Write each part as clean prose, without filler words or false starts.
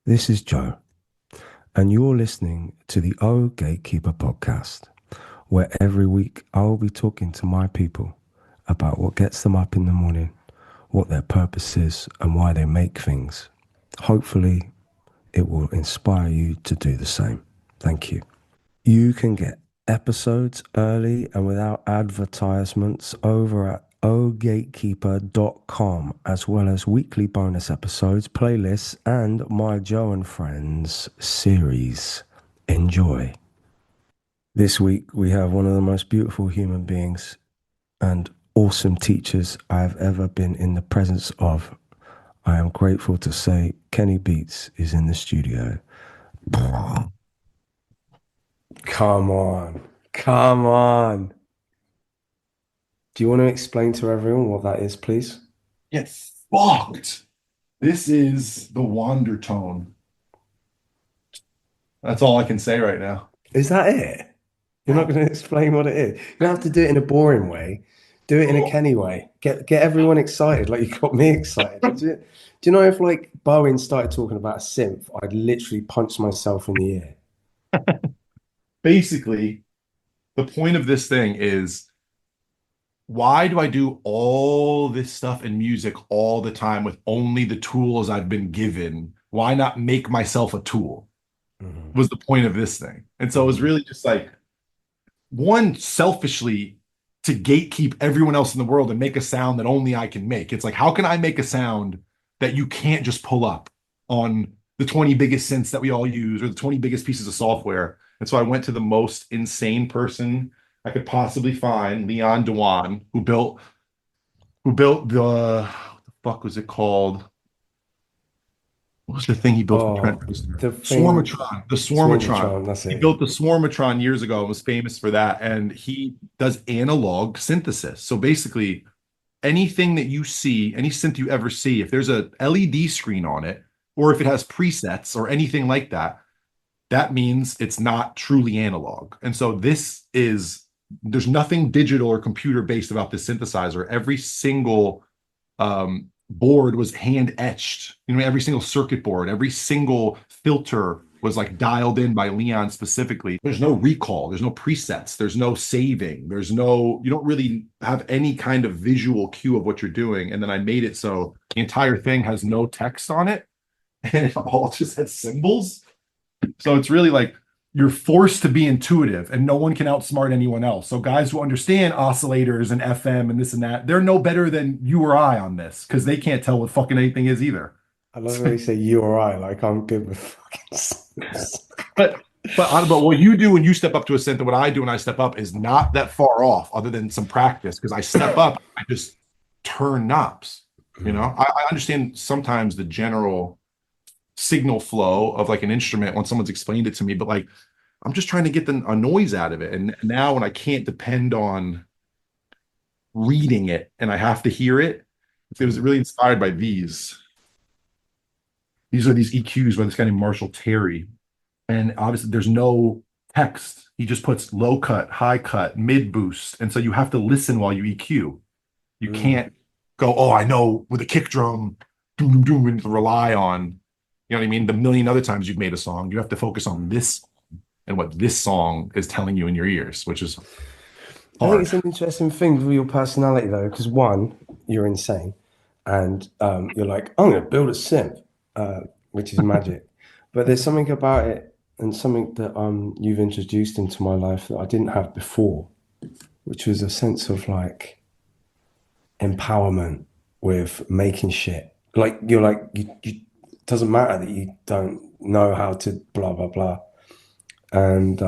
This is Joe, and you're listening to the Oh Gatekeeper podcast, where every week I'll be talking to my people about what gets them up in the morning, what their purpose is, and why they make things. Hopefully, it will inspire you to do the same. Thank you. You can get episodes early and without advertisements over at ohgatekeeper.com, as well as weekly bonus episodes, playlists, and my Joe and Friends series. Enjoy. This week, we have one of the most beautiful human beings and awesome teachers I've ever been in the presence of. I am grateful to say Kenny Beats is in the studio. Come on. Come on. Do you want to explain to everyone what that is, please? Get fucked. This is the Wander tone. That's all I can say right now. Is that it? You're not going to explain what it is. You don't have to do it in a boring way. Do it in a Kenny way. Get everyone excited, like you got me excited. Do you know if like Bowen started talking about a synth, I'd literally punch myself in the ear. Basically, the point of this thing is why do I do all this stuff in music all the time with only the tools I've been given? Why not make myself a tool? Mhm. Was the point of this thing. And so it was Mhm. really just like one selfishly to gatekeep everyone else in the world and make a sound that only I can make. It's like, how can I make a sound that you can't just pull up on the 20 biggest synths that we all use or the 20 biggest pieces of software? And so I went to the most insane person I could possibly find, Leon Dewan, who built what the fuck was it called? What was the thing he built for Trent Oh, Reznor? the thing, Swarmatron. The Swarmatron. Swarmatron, that's He it. built the Swarmatron years ago and was famous for that. And he does analog synthesis. So basically, anything that you see, any synth you ever see, if there's a LED screen on it, or if it has presets or anything like that, that means it's not truly analog. And so there's nothing digital or computer based about this synthesizer. Every single board was hand etched. Every single circuit board, every single filter was like dialed in by Leon specifically. There's no recall, there's no presets, there's no saving, you don't really have any kind of visual cue of what you're doing. And then I made it so the entire thing has no text on it and it all just has symbols. So it's really like you're forced to be intuitive and no one can outsmart anyone else. So guys who understand oscillators and FM and this and that, they're no better than you or I on this because they can't tell what fucking anything is either. I love when you say you or I, like I'm good with fucking synths. But but what you do when you step up to a synth and what I do when I step up is not that far off, other than some practice. Because I step up, I just turn knobs. I understand sometimes the general signal flow of like an instrument when someone's explained it to me, but like I'm just trying to get a noise out of it. And now when I can't depend on reading it and I have to hear it, it was really inspired by these. These are these EQs by this guy named Marshall Terry. And obviously there's no text. He just puts low cut, high cut, mid boost. And so you have to listen while you EQ. You Mm. can't go, oh, I know with a kick drum, doom, doom, doom, and rely on, you know what I mean? The million other times you've made a song, you have to focus on this and what this song is telling you in your ears, which is I think hard. it's an interesting thing for your personality though, because one, you're insane, and you're like, I'm going to build a synth, which is magic. But there's something about it, and something that you've introduced into my life that I didn't have before, which was a sense of like empowerment with making shit. Like you're like you it doesn't matter that you don't know how to blah blah blah, and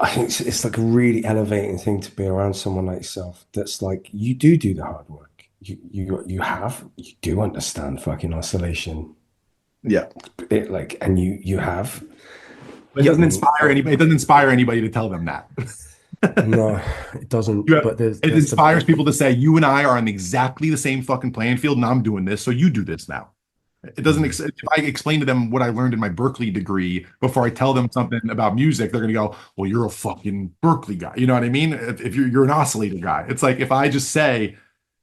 I think it's like a really elevating thing to be around someone like yourself. That's like you do the hard work. You do understand fucking oscillation. Yeah. It like and you have. But Yeah, I mean, it doesn't inspire anybody to tell them that. no, it doesn't. But It there's the inspires people to say, you and I are on exactly the same fucking playing field, and I'm doing this, so you do this now. It doesn't, mm, if I explain to them what I learned in my Berkeley degree before I tell them something about music, they're going to go, well, you're a fucking Berkeley guy. You know what I mean? If you're an oscillator guy, it's like if I just say,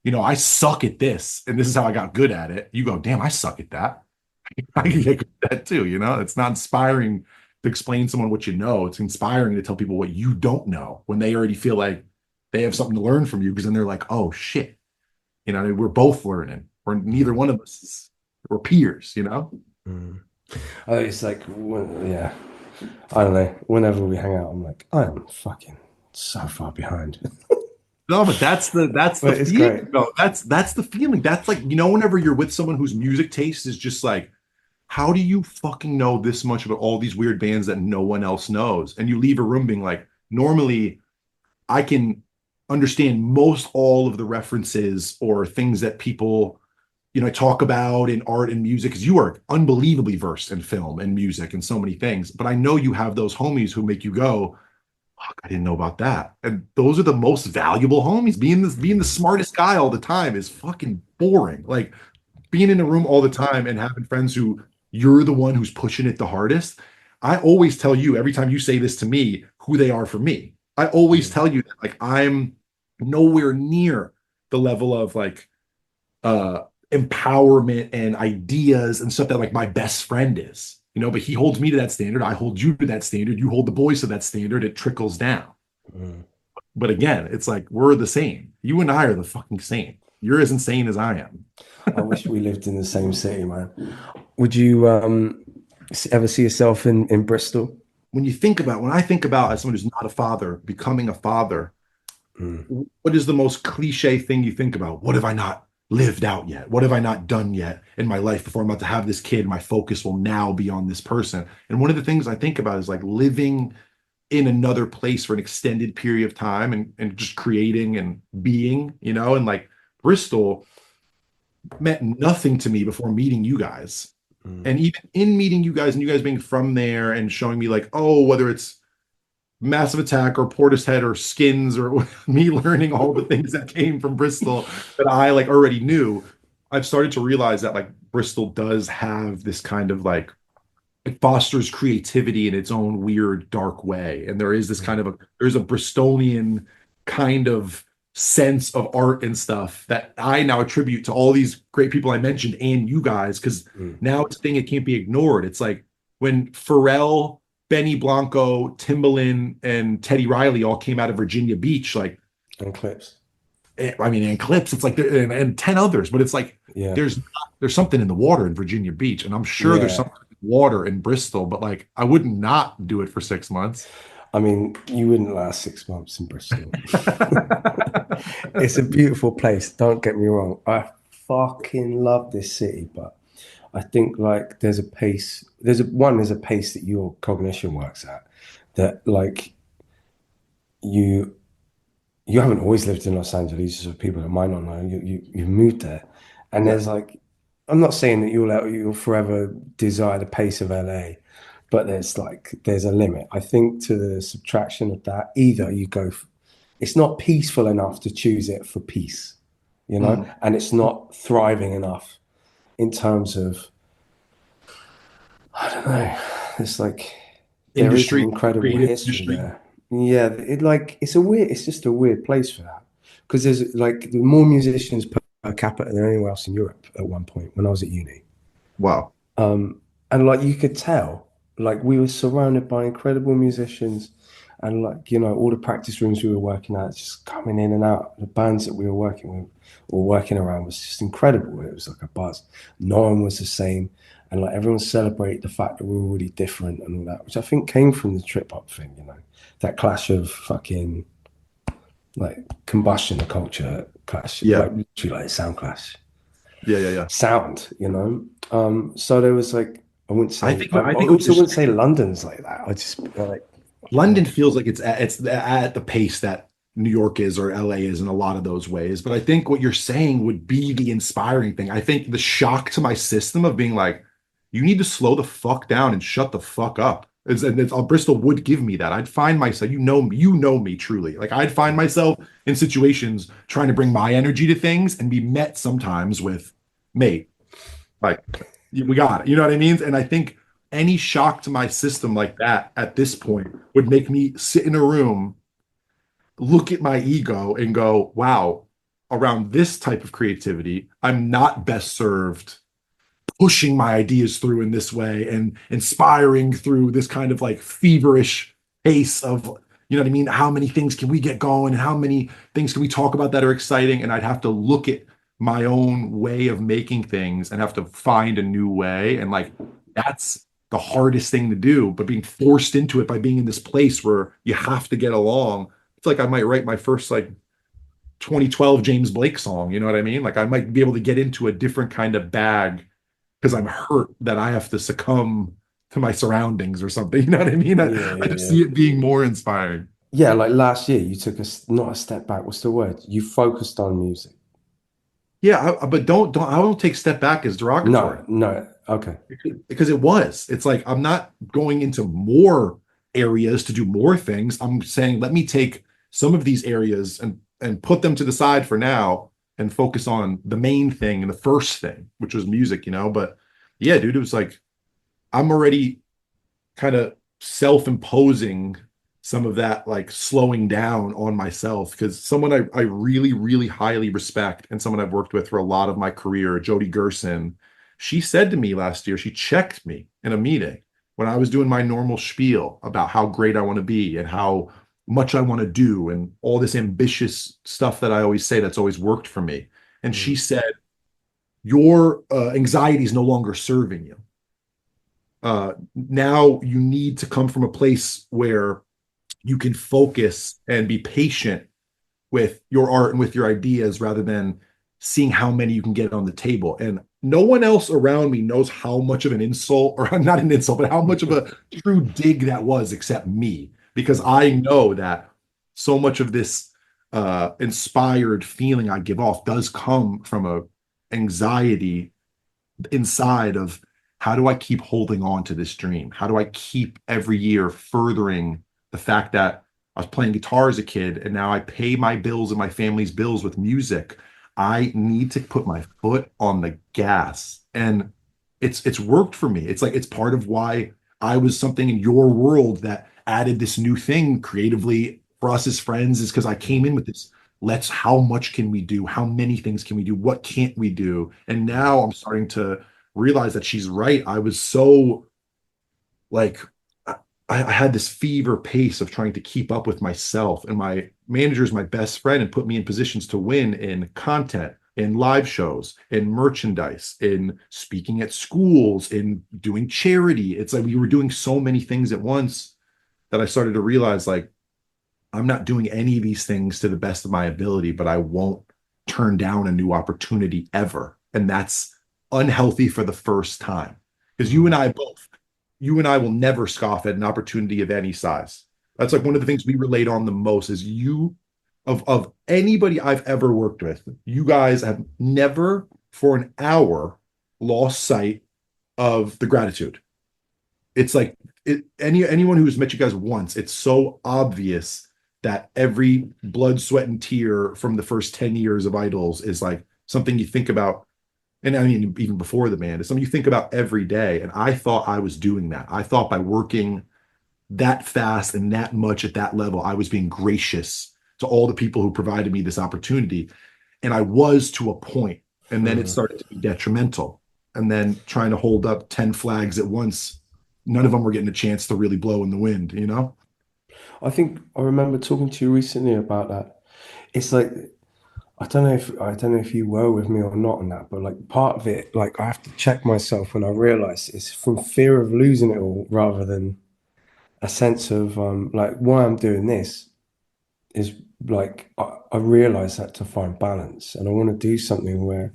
I suck at this and this is how I got good at it, you go, damn, I suck at that. I can Mm, get good at that too, you know? It's not inspiring to explain to someone what you know. It's inspiring to tell people what you don't know when they already feel like they have something to learn from you because then they're like, oh shit, you know, we're both learning. We're neither mm, one of us is, we're peers, you know? mm. It's like, yeah, I don't know. Whenever we hang out, I'm like, I am fucking so far behind. No, but that's the But it's feeling. great. No, that's the feeling. That's like, you know, whenever you're with someone whose music taste is just like, how do you fucking know this much about all these weird bands that no one else knows? And you leave a room being like, normally I can understand most all of the references or things that people, you know, talk about in art and music because you are unbelievably versed in film and music and so many things. But I know you have those homies who make you go, fuck, I didn't know about that. And those are the most valuable homies. Being the smartest guy all the time is fucking boring. Like being in a room all the time and having friends who you're the one who's pushing it the hardest. I always tell you every time you say this to me who they are for me. I always Mm, tell you that like I'm nowhere near the level of like uh empowerment and ideas and stuff that like my best friend is. You know, but he holds me to that standard. I hold you to that standard. You hold the boys to that standard. It trickles down. mm. But again, it's like we're the same. You and I are the fucking same. You're as insane as I am. I wish we lived in the same city, man. Would you ever see yourself in Bristol? When I think about as someone who's not a father, becoming a father, Mm, what is the most cliche thing you think about? What have I not lived out yet? What have I not done yet in my life before I'm about to have this kid? My focus will now be on this person. And one of the things I think about is like living in another place for an extended period of time and just creating and being, you know, and like Bristol meant nothing to me before meeting you guys. mm. And even in meeting you guys and you guys being from there and showing me like, oh, whether it's Massive Attack or Portishead or Skins or me learning all the things that came from Bristol that I like already knew, I've started to realize that like Bristol does have this kind of like it fosters creativity in its own weird dark way. And there is this kind Mm, of there's a Bristolian kind of sense of art and stuff that I now attribute to all these great people I mentioned and you guys, because mm. now it's a thing it can't be ignored. It's like when Pharrell, Benny Blanco, Timbaland, and Teddy Riley all came out of Virginia Beach, like And clips. I mean, and Clips, it's like and 10 others, but it's like Yeah. there's something in the water in Virginia Beach, and I'm sure there's Yeah. something in the water in Bristol, but like I would not do it for 6 months. I mean, you wouldn't last 6 months in Bristol. It's a beautiful place. Don't get me wrong. I fucking love this city, but I think like there's a pace. There's a pace that your cognition works at. That like you you haven't always lived in Los Angeles. For people that might not know, you moved there, and Yeah. there's like I'm not saying that you'll forever desire the pace of LA, but there's a limit. I think to the subtraction of that, either you go, it's not peaceful enough to choose it for peace, you know, Mm. and it's not thriving enough in terms of I don't know. It's like there is an Industry, incredible creative history industry. there. Yeah, it's just a weird place for that because there's like the more musicians per capita than anywhere else in Europe at one point when I was at uni. Wow. And like you could tell, like we were surrounded by incredible musicians, and like all the practice rooms we were working at, just coming in and out. The bands that we were working with or working around was just incredible. It was like a buzz. No one was the same, and like everyone celebrated the fact that we were really different and all that, which I think came from the trip hop thing. That clash of fucking like combustion, the culture clash, Yeah. like literally like sound clash Yeah. Yeah. Yeah. sound, So there was like, I I think what also you're wouldn't say saying, London's like that. I just like, London feels like it's at the pace that New York is or LA is in a lot of those ways. But I think what you're saying would be the inspiring thing. I think the shock to my system of being like, you need to slow the fuck down and shut the fuck up. Bristol would give me that. I'd find myself, you know me truly. Like I'd find myself in situations trying to bring my energy to things and be met sometimes with, mate, like we got it. You know what I mean? And I think any shock to my system like that at this point would make me sit in a room, look at my ego, and go, wow, around this type of creativity, I'm not best served pushing my ideas through in this way and inspiring through this kind of like feverish pace of, you know what I mean? How many things can we get going? And how many things can we talk about that are exciting? And I'd have to look at my own way of making things and have to find a new way. And like, that's the hardest thing to do, but being forced into it by being in this place where you have to get along. It's like I might write my first like 2012 James Blake song, you know what I mean? Like I might be able to get into a different kind of bag because I'm hurt that I have to succumb to my surroundings or something. You know what I mean? Yeah, I yeah, just yeah. see it being more inspiring. Yeah, like last year, you took not a step back. What's the word? You focused on music. Yeah, but I don't take step back as derogatory No, no. Okay. because it was. It's like I'm not going into more areas to do more things. I'm saying let me take some of these areas and put them to the side for now and focus on the main thing and the first thing, which was music, you know. But yeah, dude, it was like I'm already kind of self-imposing some of that like slowing down on myself because someone I really really highly respect and someone I've worked with for a lot of my career, Jody Gerson, she said to me last year, she checked me in a meeting when I was doing my normal spiel about how great I want to be and how much I want to do and all this ambitious stuff that I always say that's always worked for me. And she Mm. said, your anxiety is no longer serving you. Now you need to come from a place where you can focus and be patient with your art and with your ideas rather than seeing how many you can get on the table. And no one else around me knows how much of an insult, or not an insult, but how much of a true dig that was except me, because I know that so much of this inspired feeling I give off does come from a anxiety inside of how do I keep holding on to this dream? How do I keep every year furthering the fact that I was playing guitar as a kid and now I pay my bills and my family's bills with music. I need to put my foot on the gas. And it's worked for me. It's like it's part of why I was something in your world that added this new thing creatively for us as friends is because I came in with this let's how much can we do? How many things can we do? What can't we do? And now I'm starting to realize that she's right. I was so like I had this fever pace of trying to keep up with myself, and my manager is my best friend and put me in positions to win in content, in live shows, in merchandise, in speaking at schools, in doing charity. It's like we were doing so many things at once that I started to realize like I'm not doing any of these things to the best of my ability, but I won't turn down a new opportunity ever. And that's unhealthy for the first time. Because Mm. you and I will never scoff at an opportunity of any size. That's like one of the things we relate on the most is you of anybody I've ever worked with, you guys have never for an hour lost sight of the gratitude. It's like anyone who's met you guys once, it's so obvious that every blood, sweat, and tear from the first 10 years of Idols is like something you think about. And I mean, even before the band, it's something you think about every day. And I thought I was doing that. I thought by working that fast and that much at that level, I was being gracious to all the people who provided me this opportunity. And I was to a point, and then it Mm. started to be detrimental. And then trying to hold up 10 flags at once, none of them were getting a chance to really blow in the wind, you know? I think I remember talking to you recently about that. It's like I don't know if you were with me or not on that, but like part of it, like I have to check myself when I realize it's from fear of losing it all rather than a sense of like why I'm doing this is like I realize that to find balance and I want to do something where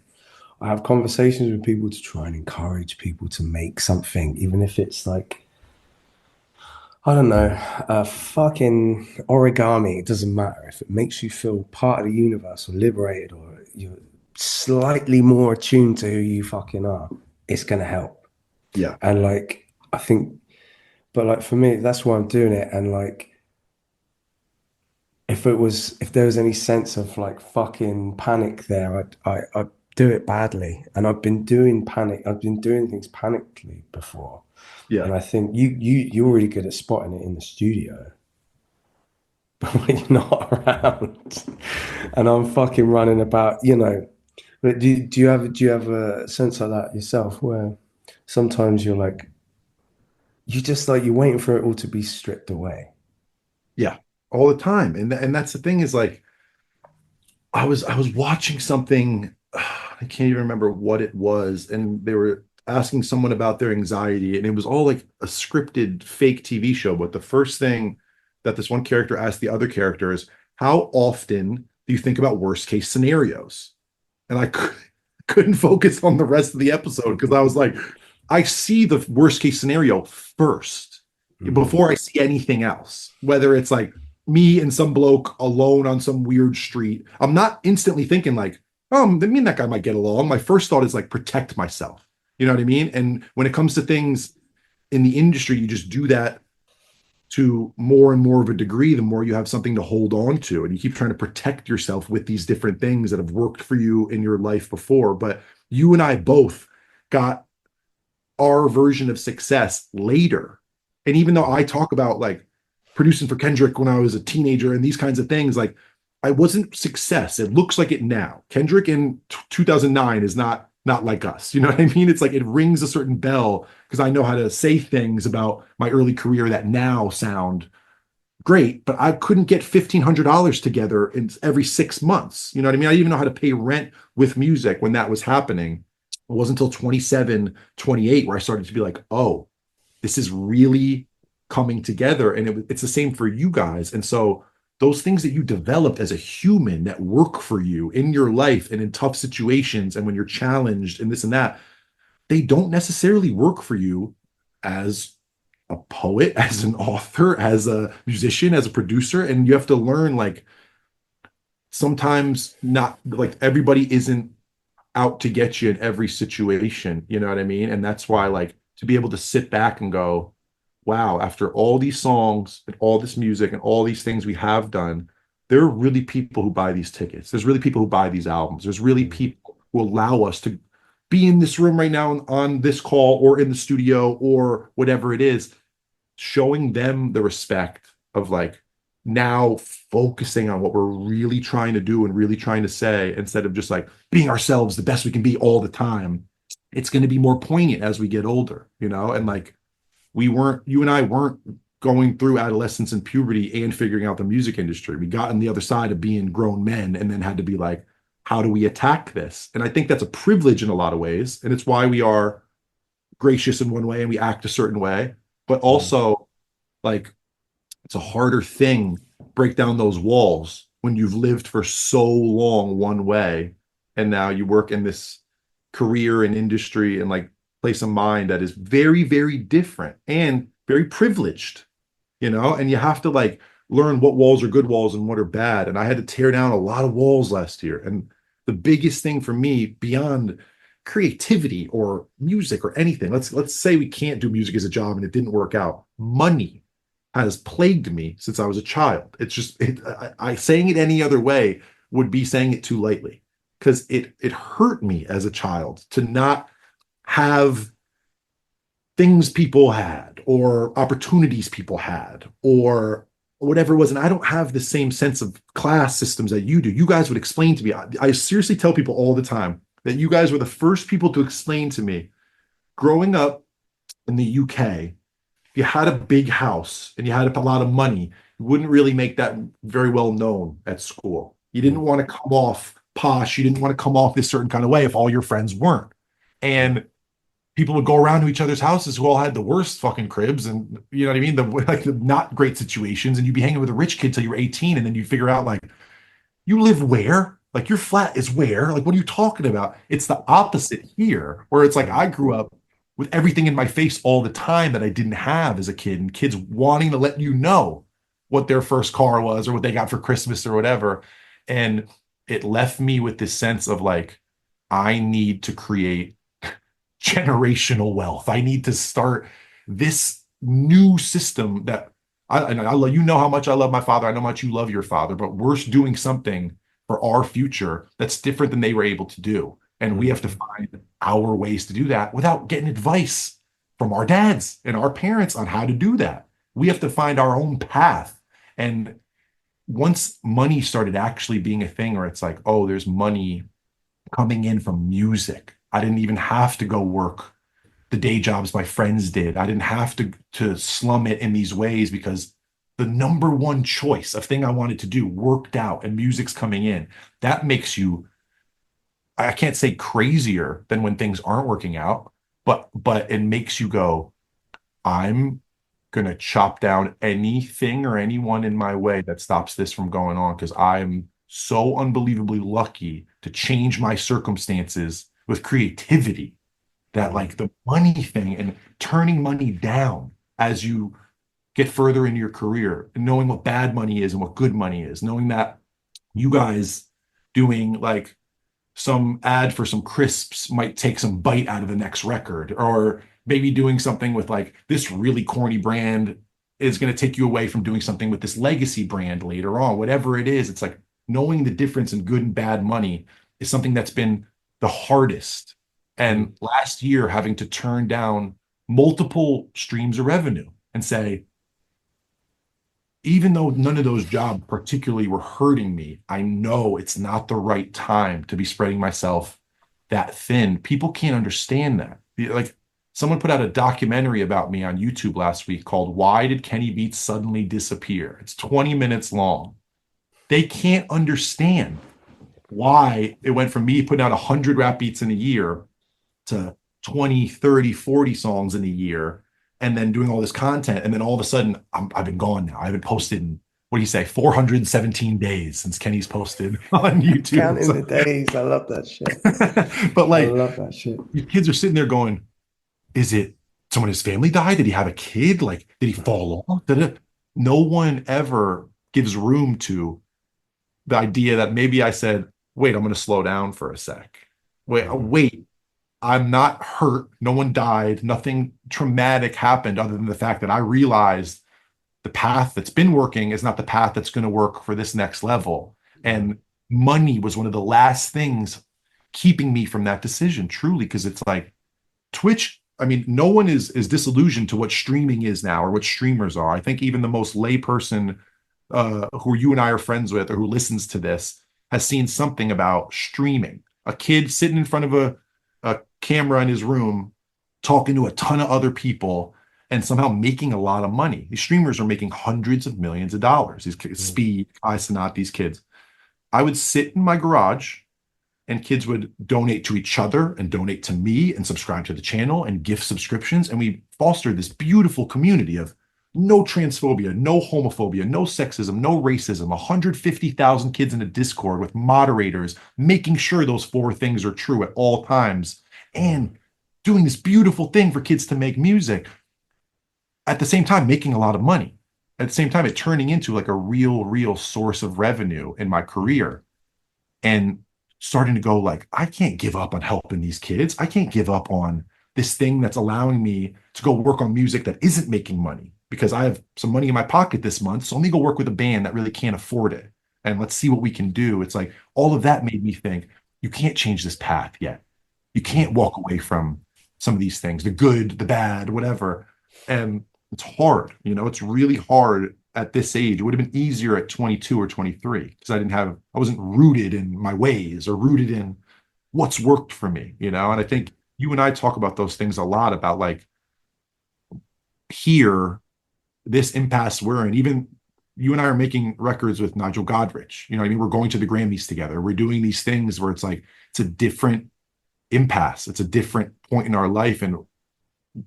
I have conversations with people to try and encourage people to make something, even if it's like I don't know, a fucking origami. It doesn't matter if it makes you feel part of the universe or liberated or you're slightly more attuned to who you fucking are. It's gonna help. Yeah. And like I think, but like for me, that's why I'm doing it. And like if there was any sense of like fucking panic there, I'd do it badly. And I've been doing things panically before. Yeah. And I think you're really good at spotting it in the studio. But when you're not around and I'm fucking running about, you know, But do you have a sense like that yourself where sometimes you're like you just like you're waiting for it all to be stripped away? Yeah, all the time. And that's the thing is like I was watching something, I can't even remember what it was, and they were asking someone about their anxiety, and it was all like a scripted fake TV show. But the first thing that this one character asked the other character is, "How often do you think about worst case scenarios?" And couldn't focus on the rest of the episode because I was like, I see the worst case scenario first Mm. before I see anything else. Whether it's like me and some bloke alone on some weird street, I'm not instantly thinking like, oh, I mean that guy might get along. My first thought is like protect myself. You know what I mean? And when it comes to things in the industry, you just do that to more and more of a degree, the more you have something to hold on to. And you keep trying to protect yourself with these different things that have worked for you in your life before. But you and I both got our version of success later. And even though I talk about like producing for Kendrick when I was a teenager and these kinds of things, like I wasn't success. It looks like it now. Kendrick in 2009 is not like us. You know what I mean? It's like it rings a certain bell because I know how to say things about my early career that now sound great, but I couldn't get $1,500 together in every 6 months. You know what I mean? I didn't even know how to pay rent with music when that was happening. It wasn't until 27, 28 where I started to be like, oh, this is really coming together. And it's the same for you guys. And so those things that you developed as a human that work for you in your life and in tough situations and when you're challenged and this and that, they don't necessarily work for you as a poet, as an author, as a musician, as a producer. And you have to learn like sometimes not like everybody isn't out to get you in every situation. You know what I mean? And that's why like to be able to sit back and go, wow, after all these songs and all this music and all these things we have done, there are really people who buy these tickets. There's really people who buy these albums. There's really Mm. people who allow us to be in this room right now on this call or in the studio or whatever it is, showing them the respect of like now focusing on what we're really trying to do and really trying to say instead of just like being ourselves the best we can be all the time. It's going to be more poignant as we get older, you know? And like you and I weren't going through adolescence and puberty and figuring out the music industry. We got on the other side of being grown men and then had to be like, how do we attack this? And I think that's a privilege in a lot of ways. And it's why we are gracious in one way and we act a certain way, but Mm. also like it's a harder thing break down those walls when you've lived for so long one way and now you work in this career and industry and like place of mind that is very very different and very privileged, you know, and you have to like learn what walls are good walls and what are bad. And I had to tear down a lot of walls last year. And the biggest thing for me beyond creativity or music or anything, let's say we can't do music as a job and it didn't work out. Money has plagued me since I was a child. It's just I saying it any other way would be saying it too lightly because it hurt me as a child to not have things people had or opportunities people had or whatever it was. And I don't have the same sense of class systems that you do. You guys would explain to me. I seriously tell people all the time that you guys were the first people to explain to me growing up in the UK. If you had a big house and you had a lot of money, you wouldn't really make that very well known at school. You didn't Mm. want to come off posh. You didn't want to come off this certain kind of way if all your friends weren't. Mm. And people would go around to each other's houses who all had the worst fucking cribs and you know what I mean, the like the not great situations, and you'd be hanging with a rich kid till you were 18, and then you figure out like you live where? Like your flat is where? Like what are you talking about? It's the opposite here, where it's like Mm. I grew up with everything in my face all the time that I didn't have as a kid, and kids wanting to let you know what their first car was or what they got for Christmas or whatever. And it left me with this sense of like, I need to create generational wealth. I need to start this new system that and I love, you know how much I love my father. I know how much you love your father, but we're doing something for our future that's different than they were able to do. And we have to Mm. find our ways to do that without getting advice from our dads and our parents on how to do that. We have to find our own path. And once money started actually being a thing, or it's like, oh, there's money coming in from music. I didn't even have to go work the day jobs my friends did. I didn't have to slum it in these ways because the number one choice of thing I wanted to do worked out and music's coming in. That makes you, I can't say crazier than when things aren't working out, but it makes you go, I'm gonna chop down anything or anyone in my way that stops this from going on because I'm so unbelievably lucky to change my circumstances with creativity that Mm. like the money thing and turning money down as you get further in your career and knowing what bad money is and what good money is, knowing that you guys doing like some ad for some crisps might take some bite out of the next record, or maybe doing something with like this really corny brand is going to take you away from doing something with this legacy brand later on. Whatever it is, it's like knowing the difference in good and bad money is something that's been the hardest. Mm. And last year, having to turn down multiple streams of revenue and say, even though none of those jobs particularly were hurting me, I know it's not the right time to be spreading myself that thin. People can't understand that. Like someone put out a documentary about me on YouTube last week called Why Did Kenny Beats Suddenly Disappear? It's 20 minutes long. They can't understand why it went from me putting out 100 rap beats in a year to 20, 30, 40 songs in a year and then doing all this content. And then all of a sudden, I've been gone now. I haven't posted in, what do you say, 417 days since Kenny's posted on YouTube. Counting So, the days. I love that shit. but I like, love that shit. your kids are sitting there going, is it someone in his family died? Did he have a kid? Like, did he fall off? Did it? No one ever gives room to the idea that maybe I said, wait, I'm going to slow down for a sec. Mm. Wait, I'm not hurt. No one died. Nothing traumatic happened other than the fact that I realized the path that's been working is not the path that's going to work for this next level. Mm. And money was one of the last things keeping me from that decision, truly, because it's like Twitch. I mean, no one is disillusioned to what streaming is now or what streamers are. I think even the most layperson who you and I are friends with or who listens to this has seen something about streaming. A kid sitting in front of a camera in his room talking to a ton of other people and somehow making a lot of money. These streamers are making hundreds of millions of dollars. These kids, Mm. Speed, Isanat, these kids. I would sit in my garage and kids would donate to each other and donate to me and subscribe to the channel and gift subscriptions. And we fostered this beautiful community of no transphobia, no homophobia, no sexism, no racism, 150,000 kids in a Discord with moderators making sure those four things are true at all times Mm. and doing this beautiful thing for kids to make music at the same time making a lot of money. At the same time, it turning into like a real source of revenue in my Mm. career and starting to go like, I can't give up on helping these kids. I can't give up on this thing that's allowing me to go work on music that isn't making money because I have some money in my pocket this month. So let me go work with a band that really can't afford it. And let's see what we can do. It's like all of that made me think, you can't change this path yet. You can't Mm. walk away from some of these things, the good, the bad, whatever. And it's hard, it's really hard at this age. It would have been easier at 22 or 23 because I wasn't rooted in my ways or rooted in what's worked for me. And I think you and I talk about those things a lot about like here, this impasse we're in, even you and I are making records with Nigel Godrich. You know what I mean? We're going to the Grammys together. We're doing these things where it's like, it's a different impasse. It's a different point in our life. And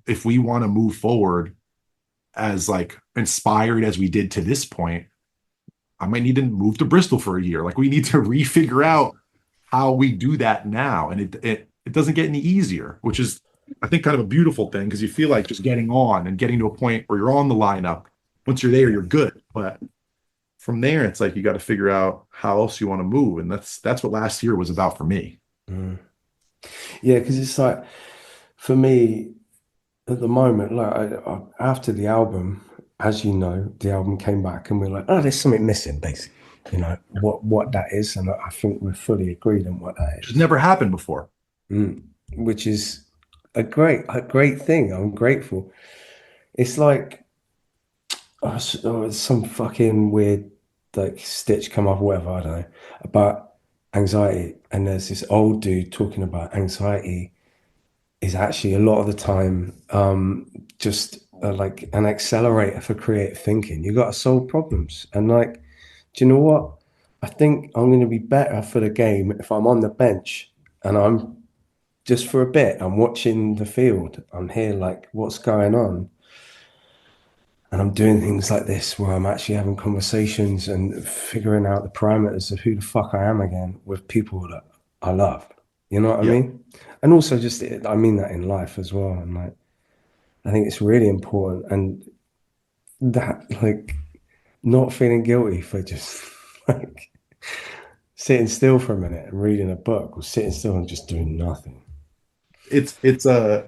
if we want to move forward as like inspired as we did to this point, I might need to move to Bristol for a year. Like we need to refigure out how we do that now. And it doesn't get any easier, which is I think kind of a beautiful thing because you feel like just getting on and getting to a point where you're on the lineup. Once you're there, Yeah. you're good. But from there, it's like you got to figure out how else you want to move. And that's what last year was about for me. Mm. Yeah, because it's like for me at the moment, like after the album, as you know, the album came back and we're like, oh, there's something missing, basically. You know what that is, and I think we're fully agreed on what that Which has is. never happened before. Mm. Which is a great thing. I'm grateful. It's like some fucking weird like stitch come up, whatever. I don't know, but anxiety, and there's this old dude talking about anxiety is actually a lot of the time just like an accelerator for creative thinking. You got to solve problems, and like, do you know what? I think I'm going to be better for the game if I'm on the bench and I'm just for a bit. I'm watching the field. I'm here, like, what's going on? And I'm doing things like this where I'm actually having conversations and figuring out the parameters of who the fuck I am again with people that I love. You know what I Yeah. mean? And also, just I mean that in life as well. And like, I think it's really important. And that, like, not feeling guilty for just like sitting still for a minute and reading a book, or sitting still and just doing nothing. It's a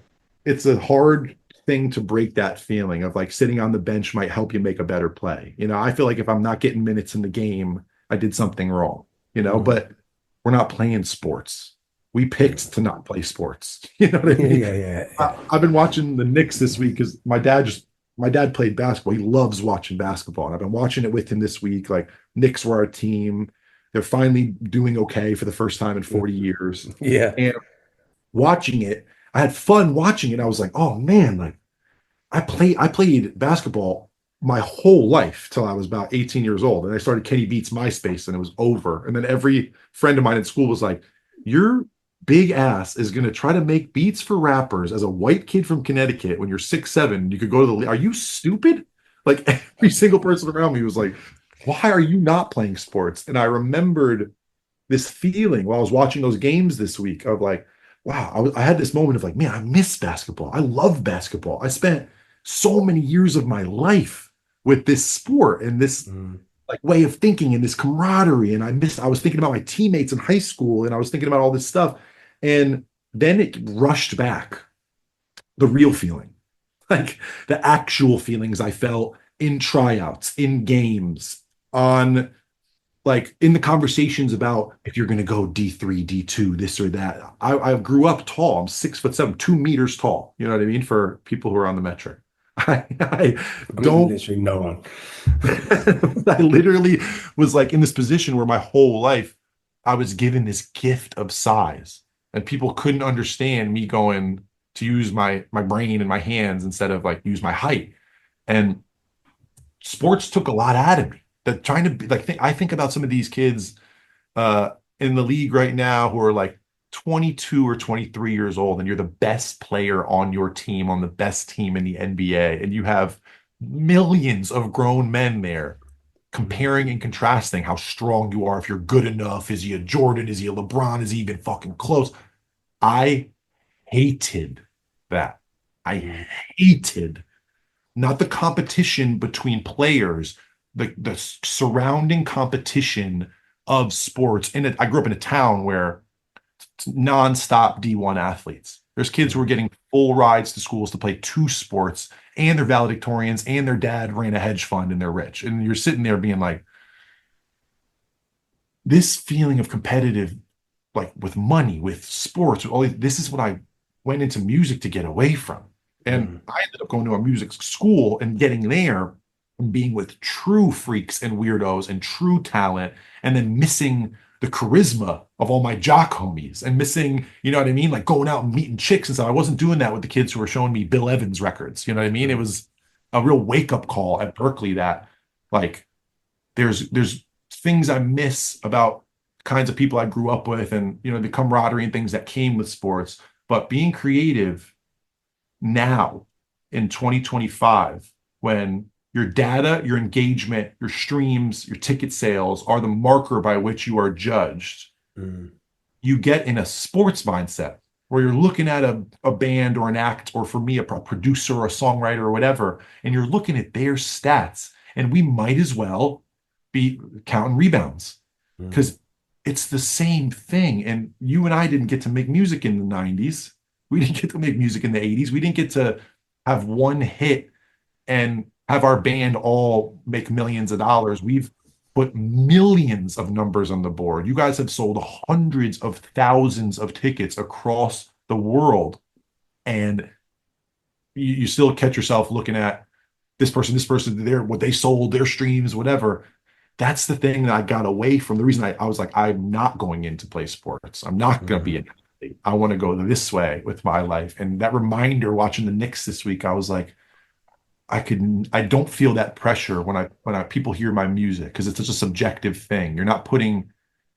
hard thing to break that feeling of like sitting on the bench might help you make a better play. I feel like if I'm not getting minutes in the game, I did something wrong, Mm. but we're not playing sports. We Yeah. picked to not play sports. You know what I Yeah, mean? yeah, yeah, I, yeah. I've been watching the Knicks this week because my dad played basketball. He loves watching basketball. And I've been watching it with him this week. Like, Knicks were our team. They're finally doing okay for the first time in 40 years. Yeah. And watching it, I had fun watching it. I was like, oh man, like I played basketball my whole life till I was about 18 years old. And I started Kenny Beats MySpace and it was over. And then every friend of mine at school was like, your big ass is going to try to make beats for rappers as a white kid from Connecticut when you're 6'7". You could go to the, are you stupid? Like, every single person around me was like, why are you not playing sports? And I remembered this feeling while I was watching those games this week of like, wow, I had this moment of like, man, I miss basketball. I love basketball. I spent so many years of my life with this sport and this Mm. like way of thinking and this camaraderie. And I was thinking about my teammates in high school and I was thinking about all this stuff. And then it rushed back the real feeling, like the actual feelings I felt in tryouts, in games, on like in the conversations about if you're going to go D3, D2, this or that. I grew up tall. I'm 6'7", 2 meters tall. You know what I mean? For people who are on the metric. I I mean, don't, literally no one. I literally was like in this position where my whole life I was given this gift of size and people couldn't understand me going to use my brain and my hands instead of like use my height. And sports took a lot out of me. That trying to be like I think about some of these kids uh in the league right now who are like 22 or 23 years old and you're the best player on your team on the best team in the NBA and you have millions of grown men there Mm. comparing and contrasting how strong you are if you're good enough. Is he a Jordan? Is he a LeBron? Is he even fucking close? I hated that. I Mm. hated not the competition between players, the surrounding competition of sports. And I grew up in a town where it's nonstop D1 athletes. There's kids who are Mm. getting full rides to schools to play two sports, and they're valedictorians, and their dad ran a hedge fund and they're rich. And you're sitting there being like, this feeling of competitive, like with money, with sports, with all this is what I went into music to get away from. And Mm. I ended up going to a music school and getting there and being with true freaks and weirdos and true talent, and then missing the charisma of all my jock homies and missing, you know what I mean? Like going out and meeting chicks and stuff. I wasn't doing that with the kids who were showing me Bill Evans records. You know what I mean? It Mm. was a real wake up call at Berkeley that like there's things I miss about kinds of people I grew up with and the camaraderie and things that came with sports. But being creative now in 2025, when your data, your engagement, your streams, your ticket sales are the marker by which you are judged, Mm. you get in a sports mindset where you're looking at a band or an act, or for me, a producer or a songwriter or whatever, and you're looking at their stats. And we might as well be counting rebounds Mm. because it's the same thing. And you and I didn't get to make music in the 90s. We didn't get to make music in the 80s. We didn't get to have one hit and have our band all make millions of dollars. We've put millions of numbers on the board. You guys have sold hundreds of thousands of tickets across the world. And you still catch yourself looking at this person, their what they sold, their streams, whatever. that's the thing that I got away from. The reason I was like, I'm not going in to play sports. I'm not going to be an athlete. I want to go this way with my life. And that reminder watching the Knicks this week, I was like, I don't feel that pressure when I people hear my music because it's such a subjective thing. You're not putting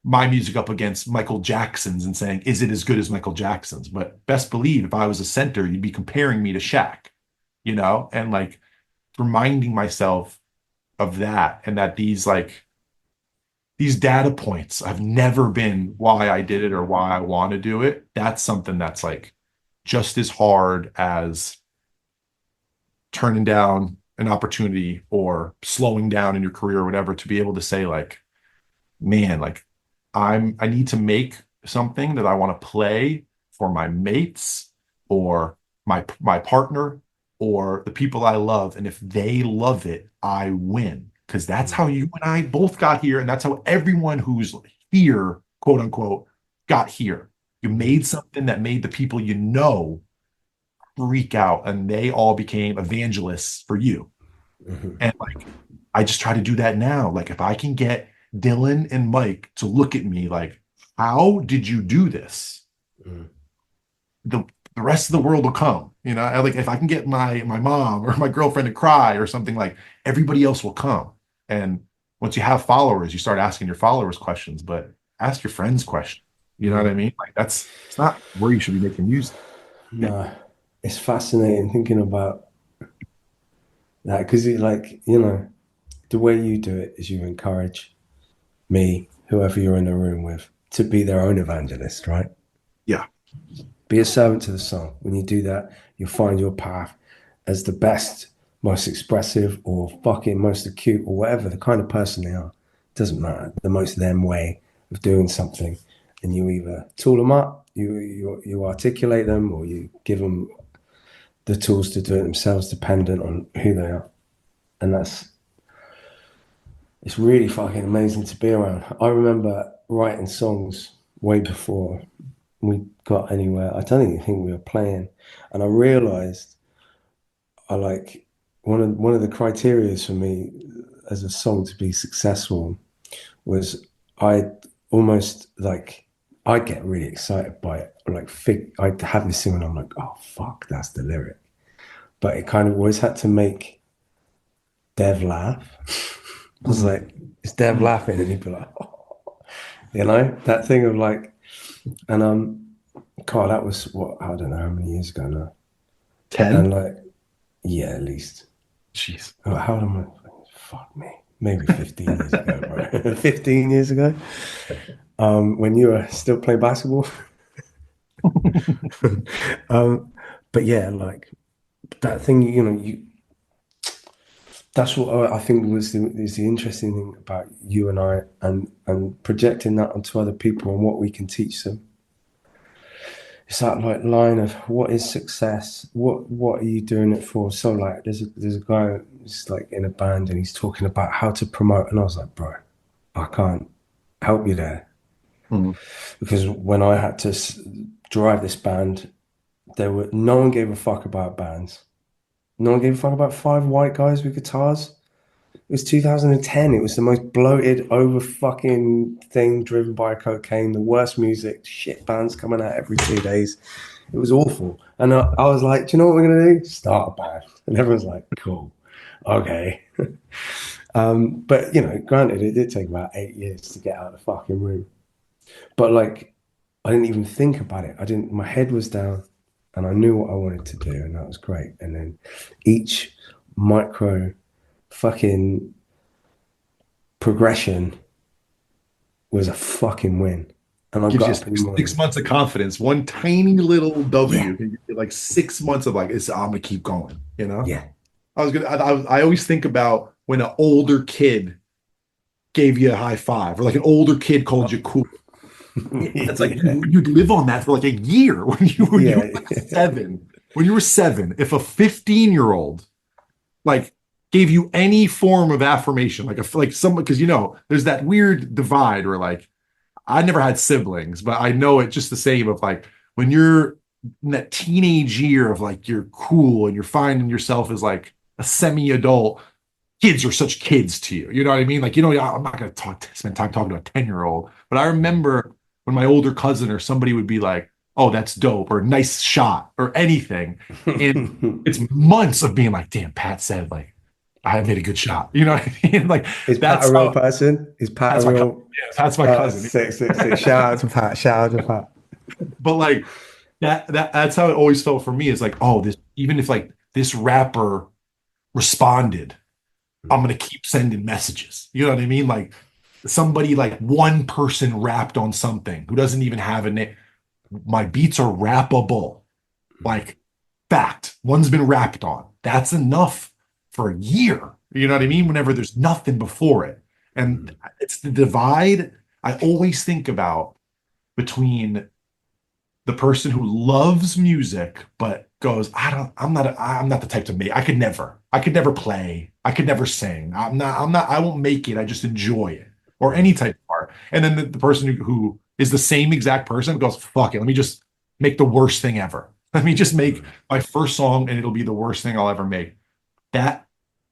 my music up against Michael Jackson's and saying, is it as good as Michael Jackson's? But best believe if I was a center, you'd be comparing me to Shaq, and like reminding myself of that and that these data points have never been why I did it or why I want to do it. That's something that's like just as hard as turning down an opportunity or slowing down in your career or whatever to be able to say like, man, like I need to make something that I want to play for my mates or my partner or the people I love. And if they love it, I win. Because that's how you and I both got here, and that's how everyone who's here, quote unquote, got here. You made something that made the people freak out, and they all became evangelists for you. And like, I just try to do that now. Like, if I can get Dylan and Mike to look at me like, how did you do this? The the rest of the world will come. Like if I can get my mom or my girlfriend to cry or something, like everybody else will come. And once you have followers, you start asking your followers questions, but ask your friends questions. You know what I mean? Like it's not where you should be making music. No, it's fascinating thinking about that because the way you do it is you encourage me, whoever you're in the room with, to be their own evangelist, right? Yeah. Be a servant to the song. When you do that, you'll find your path as the best, most expressive, or fucking most acute, or whatever the kind of person they are. Doesn't matter. The most them way of doing something, and you either tool them up, you articulate them, or you give them the tools to do it themselves, dependent on who they are. And it's really fucking amazing to be around. I remember writing songs way before we got anywhere. I don't even think we were playing, and I realized I like one of the criterias for me as a song to be successful was I almost like I'd get really excited by it. Like I'd have this thing and I'm like, oh fuck, that's the lyric. But it kind of always had to make Dev laugh. I was like, is Dev laughing? And he'd be like, oh. That thing of like, and God, that was what, I don't know how many years ago now. 10? And like, yeah, at least. Jeez. Oh, how old am I? Fuck me. Maybe 15 years ago, bro. 15 years ago. When you were still playing basketball. But yeah, like that thing, that's what I think is the interesting thing about you and I and projecting that onto other people and what we can teach them. It's that like line of what is success? What are you doing it for? So like there's a guy who's like in a band and he's talking about how to promote, and I was like, bro, I can't help you there. Because when I had to drive this band, no one gave a fuck about bands. No one gave a fuck about five white guys with guitars. It was 2010. It was the most bloated, over fucking thing driven by cocaine, the worst music, shit bands coming out every 2 days. It was awful. And I was like, do you know what we're going to do? Start a band. And everyone's like, cool. Okay. But, granted, it did take about 8 years to get out of the fucking room. But like, I didn't even think about it. My head was down and I knew what I wanted to do. And that was great. And then each micro fucking progression was a fucking win. And I got up in the morning. 6 months of confidence. One tiny little W can give you like 6 months of like, I'm gonna keep going. Yeah. I always think about when an older kid gave you a high five, or like an older kid called you cool. It's like you'd live on that for like a year when you were like 7. When you were 7, if a 15-year-old like gave you any form of affirmation, like someone, because there's that weird divide where like I never had siblings, but I know it just the same of like when you're in that teenage year of like you're cool and you're finding yourself as like a semi-adult, kids are such kids to you. You know what I mean? Like, I'm not going to spend time talking to a 10-year-old, but I remember when my older cousin or somebody would be like, oh, that's dope, or nice shot, or anything. And it's months of being like, damn, Pat said, like, I made a good shot. You know what I mean? Like, Is Pat a that's real how, person? Is Pat a that's my cousin. real? Yeah, that's my cousin. Sick, sick, sick. Shout out to Pat. Shout out to Pat. But like, that's how it always felt for me, is like, oh, this, even if like this rapper responded, I'm gonna keep sending messages. You know what I mean? Like somebody, like one person rapped on something who doesn't even have a name. My beats are rappable. Like fact, one's been rapped on. That's enough for a year. You know what I mean? Whenever there's nothing before it. And it's the divide I always think about between the person who loves music but goes, I'm not the type to make. I could never play. I could never sing. I won't make it. I just enjoy it, or any type of art. And then the person who is the same exact person goes, fuck it. Let me just make the worst thing ever. Let me just make my first song and it'll be the worst thing I'll ever make. That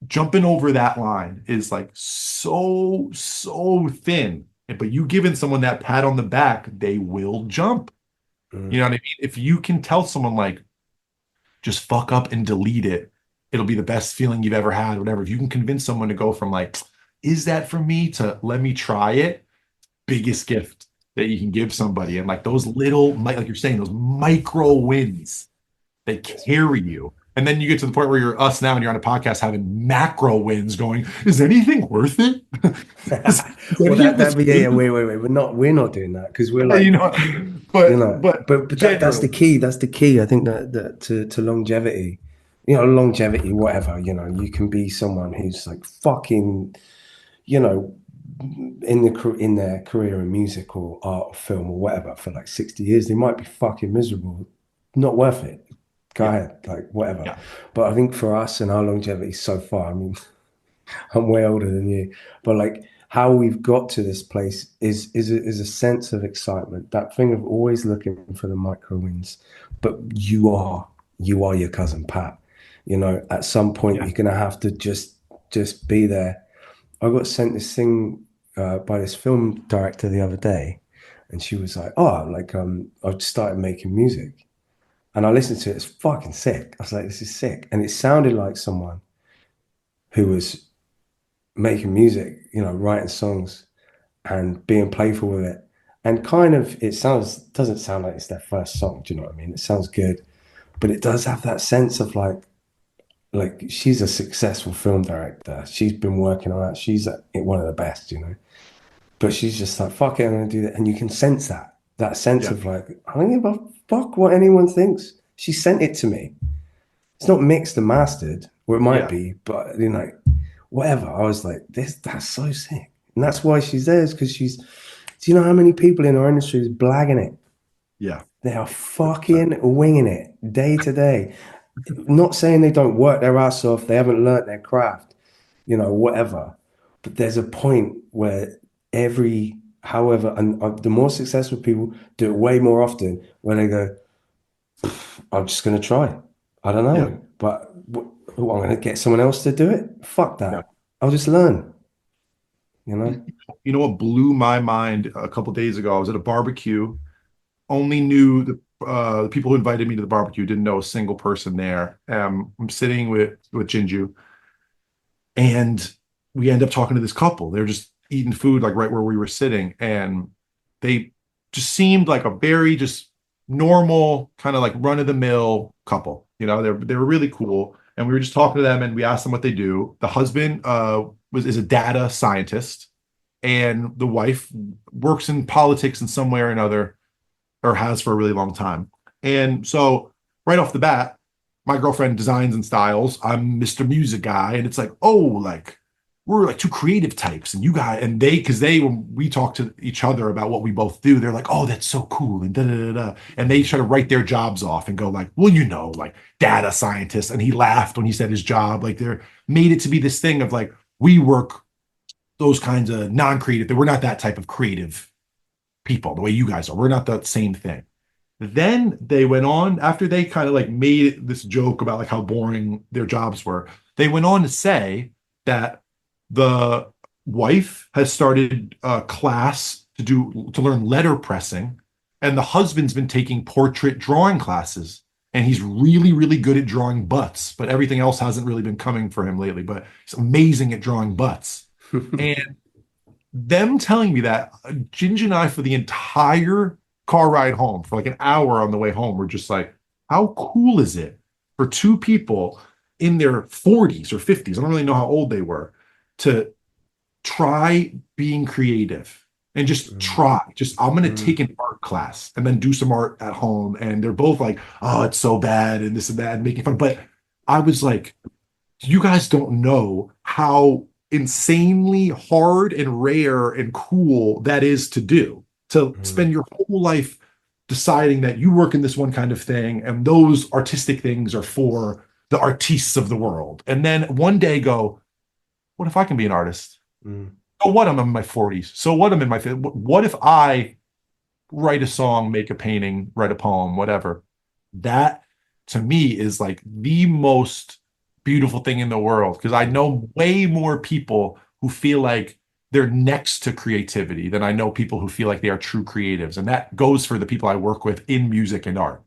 jumping over that line is like so thin. But you giving someone that pat on the back, they will jump. You know what I mean? If you can tell someone like, just fuck up and delete it, it'll be the best feeling you've ever had, whatever. If you can convince someone to go from like, is that for me, to let me try it, biggest gift that you can give somebody. And like those little, like you're saying, those micro wins, they carry you. And then you get to the point where you're us now and you're on a podcast having macro wins going, is anything worth it? Well, yeah. Wait. We're not doing that because we're like, you know, but but that's the generally, key. That's the key. I think that to longevity, longevity, whatever. You can be someone who's like fucking, you know, in their career in music or art or film or whatever for like 60 years. They might be fucking miserable. Not worth it. Go yeah, ahead, like whatever. yeah, But I think for us and our longevity so far, I mean, I'm way older than you, but like how we've got to this place is a sense of excitement. That thing of always looking for the micro wins. But you are your cousin Pat. At some point yeah. you're gonna have to just be there. I got sent this thing by this film director the other day, and she was like, "Oh, like I've started making music." And I listened to it. It's fucking sick. I was like, this is sick. And it sounded like someone who was making music, writing songs and being playful with it. And kind of, doesn't sound like it's their first song. Do you know what I mean? It sounds good, but it does have that sense of like she's a successful film director. She's been working on that. She's one of the best. But she's just like, fuck it, I'm gonna do that. And you can sense that sense Yeah. of like, I don't give a fuck what anyone thinks. She sent it to me. It's not mixed and mastered, or it might Yeah. be, but whatever. I was like, that's so sick. And that's why she's there, is because do you know how many people in our industry is blagging it? Yeah. They are fucking winging it day to day. Not saying they don't work their ass off, they haven't learnt their craft, whatever. But there's a point where however, and the more successful people do it way more often, where they go, I'm just going to try. I don't Yeah. know, but I'm going to get someone else to do it. Fuck Yeah. that. I'll just learn, you know? You know what blew my mind a couple days ago? I was at a barbecue. Only knew the people who invited me to the barbecue, didn't know a single person there. I'm sitting with Jinju, and we end up talking to this couple. They're just eating food like right where we were sitting, and they just seemed like a very just normal kind of like run of the mill couple. They were really cool, and we were just talking to them, and we asked them what they do. The husband is a data scientist, and the wife works in politics in some way or another, or has for a really long time. And so right off the bat, my girlfriend designs and styles. I'm Mr. Music guy. And it's like, oh, like we're like two creative types. And you guys, and when we talk to each other about what we both do, they're like, oh, that's so cool. And da da da da. And they try to write their jobs off and go like, well, like data scientist. And he laughed when he said his job. Like they're made it to be this thing of like, we work those kinds of non-creative, that we're not that type of creative people the way you guys are. We're not the same thing. Then they went on, after they kind of like made this joke about like how boring their jobs were, they went on to say that the wife has started a class to learn letter pressing, and the husband's been taking portrait drawing classes, and he's really, really good at drawing butts, but everything else hasn't really been coming for him lately. But he's amazing at drawing butts. And them telling me that, Ginger and I, for the entire car ride home, for like an hour on the way home, we're just like, how cool is it for two people in their 40s or 50s, I don't really know how old they were, to try being creative and just try. Just, I'm going to take an art class and then do some art at home. And they're both like, oh, it's so bad and this and that and making fun. But I was like, you guys don't know how insanely hard and rare and cool that is to do, to spend your whole life deciding that you work in this one kind of thing and those artistic things are for the artistes of the world. And then one day go, what if I can be an artist? So what, I'm in my 40s. So what, I'm in my 50s. What if I write a song, make a painting, write a poem, whatever? That to me is like the most beautiful thing in the world, because I know way more people who feel like they're next to creativity than I know people who feel like they are true creatives. And that goes for the people I work with in music and art.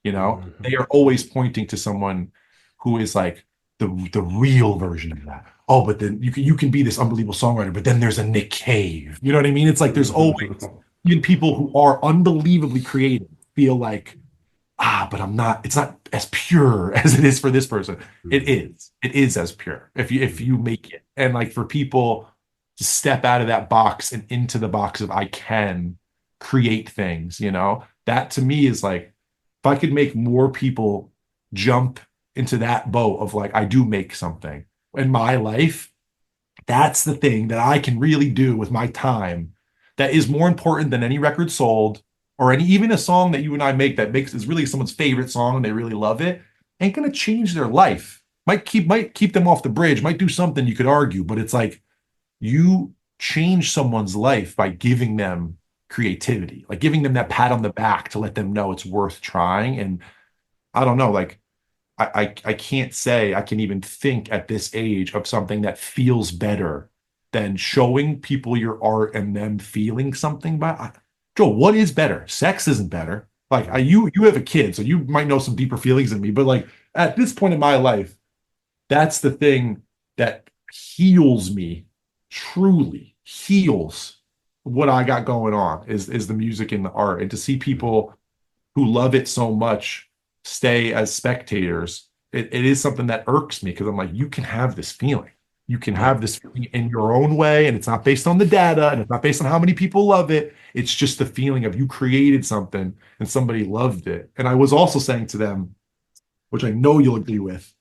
You know, they are always pointing to someone who is like the real version of that. Oh, but then you can be this unbelievable songwriter, but then there's a Nick Cave. You know what I mean? It's like there's always, even people who are unbelievably creative feel like, but I'm not, it's not as pure as it is for this person. It is. It is as pure if you make it. And like for people to step out of that box and into the box of I can create things, you know, that to me is like, if I could make more people jump into that boat of like, I do make something in my life, that's the thing that I can really do with my time that is more important than any record sold or any, even a song that you and I make that makes is really someone's favorite song and they really love it, ain't gonna change their life. Might keep them off the bridge, might do something you could argue, but it's like you change someone's life by giving them creativity, like giving them that pat on the back to let them know it's worth trying. And I don't know, like I can't say I can even think at this age of something that feels better than showing people your art and them feeling something by. Joe, what is better? Sex isn't better. Like you have a kid, so you might know some deeper feelings than me, but like at this point in my life, that's the thing that heals me, truly heals what I got going on is the music and the art. And to see people who love it so much stay as spectators, it is something that irks me, because I'm like, you can have this feeling. You can have this feeling in your own way, and it's not based on the data, and it's not based on how many people love it. It's just the feeling of you created something and somebody loved it. And I was also saying to them, which I know you'll agree with,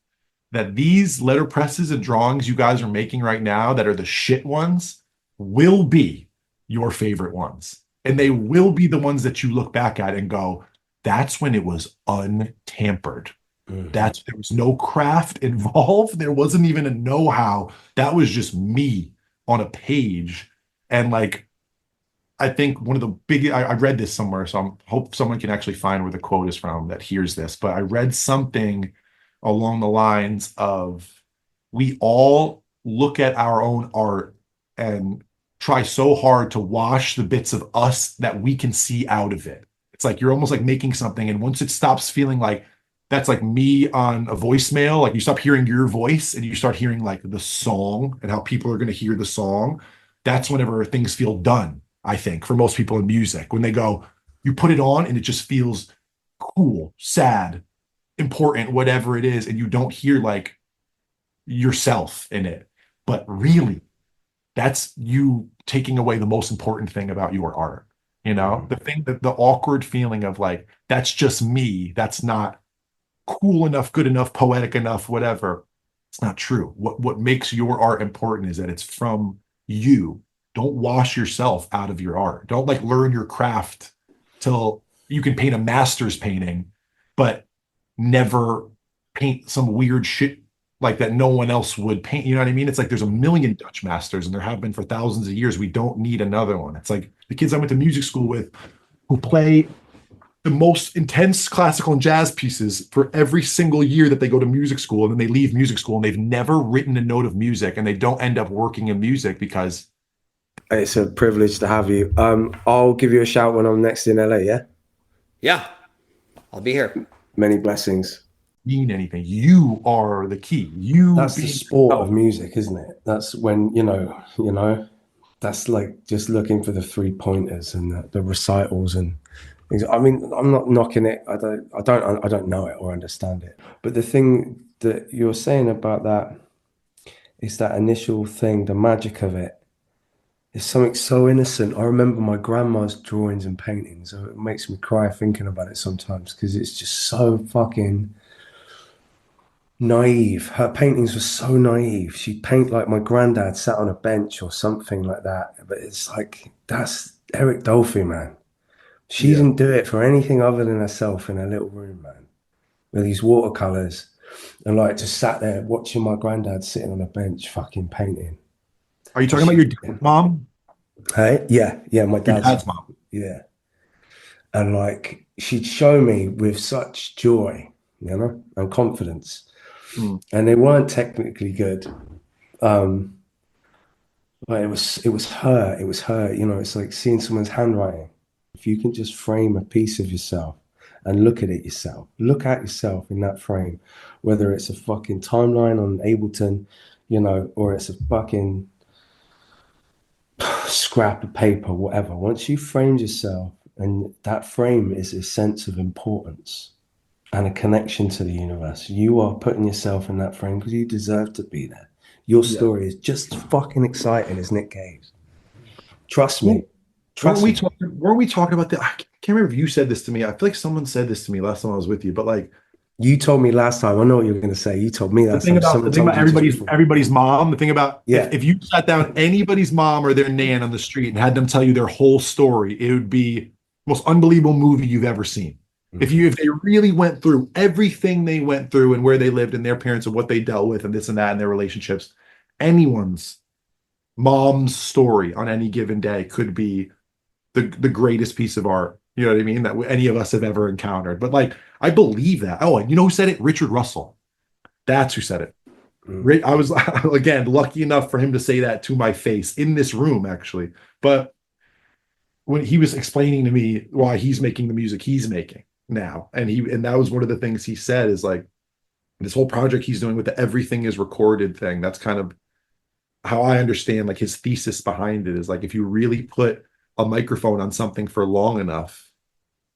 that these letter presses and drawings you guys are making right now that are the shit ones will be your favorite ones. And they will be the ones that you look back at and go, that's when it was untampered. There was no craft involved. There wasn't even a know-how. That was just me on a page. And like, I think one of the big, I read this somewhere, so I hope someone can actually find where the quote is from that hears this, but I read something along the lines of, we all look at our own art and try so hard to wash the bits of us that we can see out of it. It's like you're almost like making something, and once it stops feeling like that's like me on a voicemail, like you stop hearing your voice and you start hearing like the song and how people are going to hear the song, that's whenever things feel done, I think, for most people in music. When they go, you put it on and it just feels cool, sad, important, whatever it is, and you don't hear like yourself in it. But really, that's you taking away the most important thing about your art. You know, the thing, that the awkward feeling of like, that's just me, that's not cool enough, good enough, poetic enough, whatever. It's not true. What makes your art important is that it's from you. Don't wash yourself out of your art. Don't like learn your craft till you can paint a master's painting, but never paint some weird shit like that no one else would paint. You know what I mean? It's like there's a million Dutch masters, and there have been for thousands of years. We don't need another one. It's like the kids I went to music school with who play the most intense classical and jazz pieces for every single year that they go to music school, and then they leave music school and they've never written a note of music, and they don't end up working in music because It's a privilege to have you. I'll give you a shout when I'm next in LA, yeah? Yeah, I'll be here. Many blessings. mean anything. You are the key. You That's the being sport of yourself. music, isn't it? That's when, that's like just looking for the 3 pointers and the recitals and things. I mean, I'm not knocking it. I don't know it or understand it. But the thing that you're saying about that is that initial thing, the magic of it. It's something so innocent. I remember my grandma's drawings and paintings. So it makes me cry thinking about it sometimes because it's just so fucking naive. Her paintings were so naive. She'd paint like my granddad sat on a bench or something like that. But it's like, that's Eric Dolphy, man. She Yeah. didn't do it for anything other than herself in her little room, man, with these watercolors and like just sat there watching my granddad sitting on a bench fucking painting. Are you talking about your dad's mom? Hey, yeah, my Your dad's dad's mom. yeah. And like she'd show me with such joy, and confidence. Mm. And they weren't technically good. Um, but it was her, it's like seeing someone's handwriting. If you can just frame a piece of yourself and look at it yourself, look at yourself in that frame, whether it's a fucking timeline on Ableton, or it's a fucking scrap of paper, whatever. Once you framed yourself, and that frame is a sense of importance and a connection to the universe. You are putting yourself in that frame because you deserve to be there. Your story is just fucking exciting as Nick Cave's. Trust me. Weren't Trust we me. talking about that? I can't remember if you said this to me. I feel like someone said this to me last time I was with you, but like You told me last time. I know what you were going to say. You told me the last thing time. about Someone told you just everybody's before. everybody's mom, the thing about Yeah. if you sat down anybody's mom or their nan on the street and had them tell you their whole story, it would be the most unbelievable movie you've ever seen. If they really went through everything they went through and where they lived and their parents and what they dealt with and this and that and their relationships, anyone's mom's story on any given day could be the greatest piece of art. You know what I mean? That any of us have ever encountered. But like, I believe that. Oh, and you know who said it? Richard Russell. That's who said it. I was, again, lucky enough for him to say that to my face in this room, actually. But when he was explaining to me why he's making the music he's making now, and that was one of the things he said is like this whole project he's doing with the everything is recorded thing. That's kind of how I understand like his thesis behind it is like if you really put a microphone on something for long enough,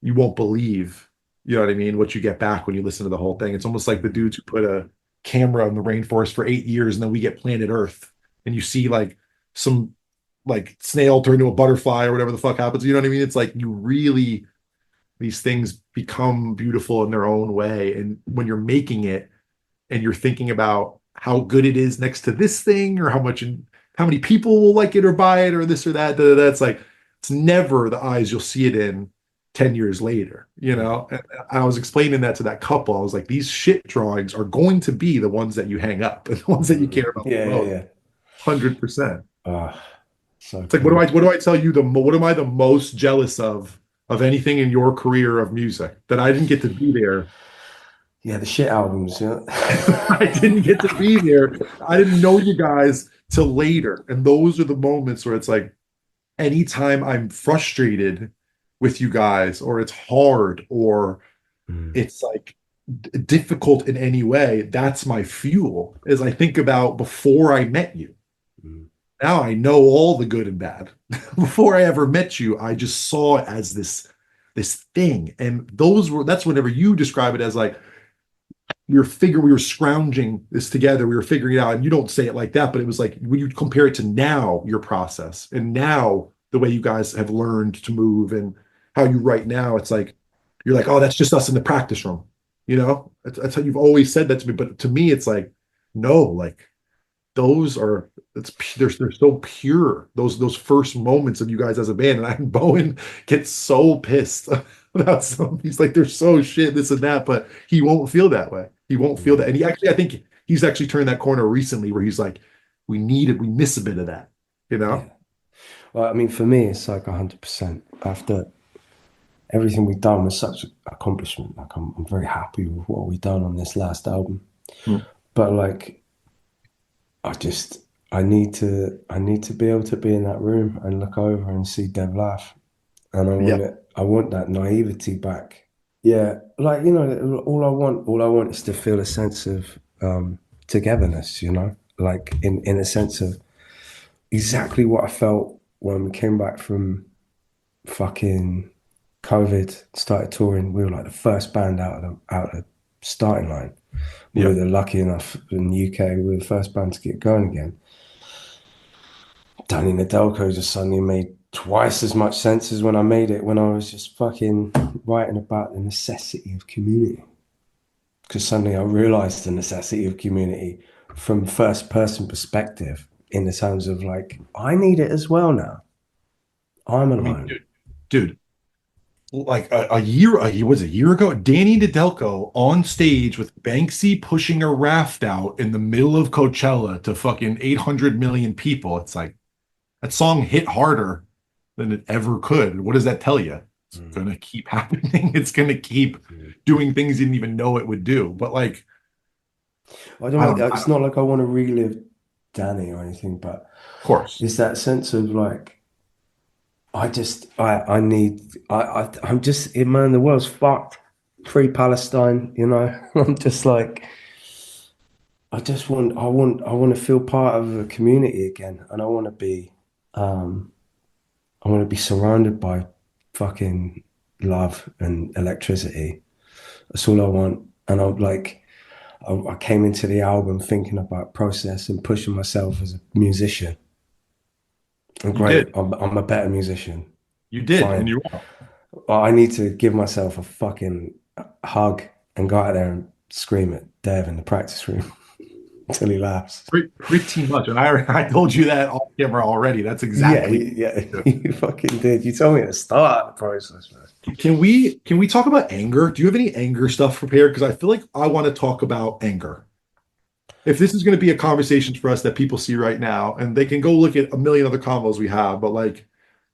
you won't believe, you know what I mean, what you get back when you listen to the whole thing. It's almost like the dudes who put a camera in the rainforest for 8 years and then we get planet Earth and you see like some like snail turn to a butterfly or whatever the fuck happens. You know what I mean? It's like you really, these things become beautiful in their own way. And when you're making it and you're thinking about how good it is next to this thing or how many people will like it or buy it or this or that, that's like, it's never the eyes you'll see it in 10 years later, And I was explaining that to that couple. I was like, these shit drawings are going to be the ones that you hang up and the ones that you care about the most. 100%. So It's like, what do I tell you? What am I the most jealous of anything in your career of music that I didn't get to be there? Yeah, the shit albums. Yeah. I didn't get to be there. I didn't know you guys till later. And those are the moments where it's like, anytime I'm frustrated with you guys, or it's hard, or it's like difficult in any way, that's my fuel. As I think about before I met you. Now I know all the good and bad. Before I ever met you, I just saw it as this thing. And that's whenever you describe it as like we were scrounging this together, we were figuring it out. And you don't say it like that, but it was like when you compare it to now, your process, and now the way you guys have learned to move and how you write now, it's like you're like, oh, that's just us in the practice room. That's how you've always said that to me. But to me, it's like, no, like they're so pure. Those first moments of you guys as a band, and Bowen gets so pissed about some. He's like, they're so shit, this and that, but he won't feel that way. He won't feel that. And I think he's actually turned that corner recently where he's like, we miss a bit of that. Yeah. Well, I mean, for me, it's like 100% after everything we've done was such an accomplishment. Like I'm very happy with what we've done on this last album. Mm. But like, I need to be able to be in that room and look over and see Dev laugh, and Yeah. I want that naivety back. Yeah, like all I want is to feel a sense of togetherness. Like in a sense of exactly what I felt when we came back from fucking COVID, started touring. We were like the first band out of the starting line. We Yeah. were lucky enough in the UK. We were the first band to get going again. Danny Nadelko just suddenly made twice as much sense as when I made it, when I was just fucking writing about the necessity of community. Because suddenly I realized the necessity of community from first person perspective, in the terms of like, I need it as well now. I'm I mean, alone. dude, like a year was a year ago, Danny Nadelko on stage with Banksy pushing a raft out in the middle of Coachella to fucking 800 million people. It's like that song hit harder than it ever could. What does that tell you? It's gonna keep happening. It's gonna keep doing things you didn't even know it would do. But like, I I don't. don't know. It's not like I want to relive Danny or anything, but Of course. it's that sense of like, I need, I'm just, man, the world's fucked. Free Palestine, I'm just like, I want to feel part of a community again, and I want to be surrounded by fucking love and electricity. That's all I want. And I'm like, I came into the album thinking about process and pushing myself as a musician. And You great, did. I'm a better musician. You did, and Fine. you're wrong. I need to give myself a fucking hug and go out there and scream at Dev in the practice room until he laughs. Pretty much. And I told you that off camera already. That's Yeah, exactly. yeah, you fucking did. You told me at the start of the process, man. Can we talk about anger? Do you have any anger stuff prepared? Because I feel like I want to talk about anger. If this is going to be a conversation for us that people see right now, and they can go look at a million other combos we have, but like